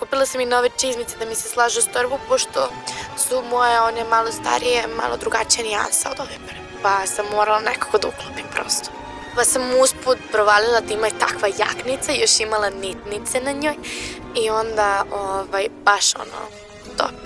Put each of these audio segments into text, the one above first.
Kupila sam i nove čizmice da mi se slažu s torbu, pošto su moje one malo starije, malo drugačija nijansa od ove prve. Pa sam morala nekako da uklopim prosto. Pa sam usput provalila da ima i takva jaknica, još imala nitnice na njoj i onda baš top.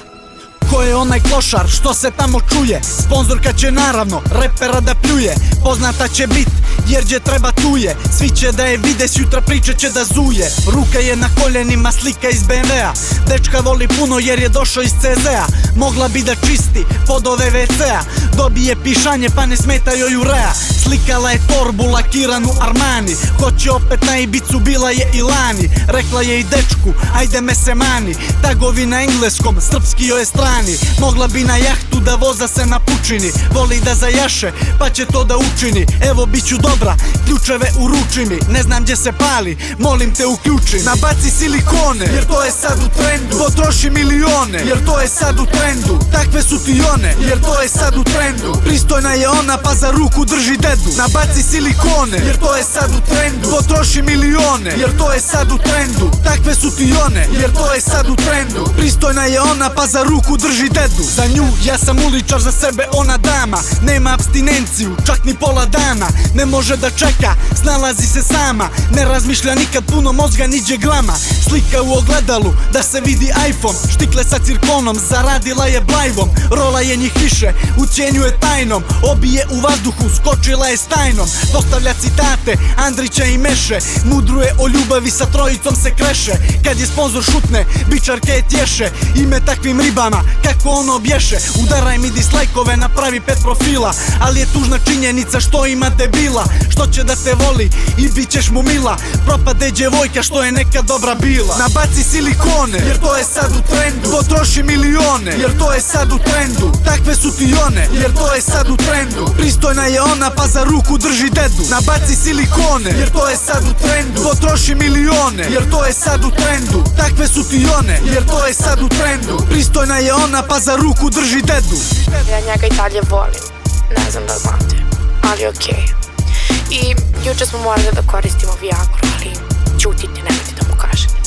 Ko je onaj klošar što se tamo čuje? Sponzorka će naravno repera da pljuje. Poznata će bit jer će treba tuje. Svi će da je vide, sutra priče će da zuje. Ruka je na koljenima, slika iz BMW-a. Dečka voli puno jer je došao iz CZ-a. Mogla bi da čisti podove WC-a. Dobije pišanje pa ne smeta joj urea. Slikala je torbu lakiranu Armani. Hoće opet na Ibicu, bila je i lani. Rekla je i dečku, ajde me se mani. Tagovi na engleskom, srpski joj je strani. Mogla bi na jahtu da voza se na pučini. Voli da zajaše, pa će to da učini. Evo bit ću dobra, ključeve uruči mi. Ne znam gdje se pali, molim te uključi. Nabaci silikone, jer to je sad u trendu. Potroši milione, jer to je sad u trendu. Takve su ti one, jer to je sad u trendu. Pristojna je ona, pa za ruku drži dedu. Nabaci silikone, jer to je sad u trendu. Potroši milione, jer to je sad u trendu. Takve su ti one, jer to je sad u trendu. Pristojna je ona, pa za ruku drži dedu. Za nju ja sam uličar, za sebe ona dama. Nema apstinenciju, čak ni pola dana. Ne može da čeka, snalazi se sama. Ne razmišlja nikad puno, mozga niđe grama. Slika u ogledalu, da se vidi iPhone. Štikle sa cirkonom, zaradila je blajvom. Rola je njih više, ucijenjuje tajnom. Obije u vazduhu, skočila je stajnom. Postavlja citate, Andrića i Meše. Mudruje o ljubavi, sa trojicom se kreše. Kad je sponzor šutne, bičarke je tješe. Ime takvim ribama, kako ono bješe. Udaraj mi dislajkove, napravi 5 profila. Ali je tužna činjenica što ima debila. Što će da te voli i bit ćeš mu mila. Propade djevojka što je nekad dobra bila. Nabaci silikone, jer to je sad u trendu. Potroši milione, jer to je sad u trendu. Takve su ti one, jer to je sad u trendu. Pristojna je ona, pa za ruku drži dedu. Nabaci silikone, jer to je sad u trendu. Potroši milione, jer to je sad u trendu. Takve su ti one, jer to je sad u trendu. Pristojna je ona, pa za ruku drži dedu. Ja njega i dalje volim, ne znam da znate, ali okej. I juče smo morali da koristimo Viagru, ali ćutite, nemojte da mu kažete.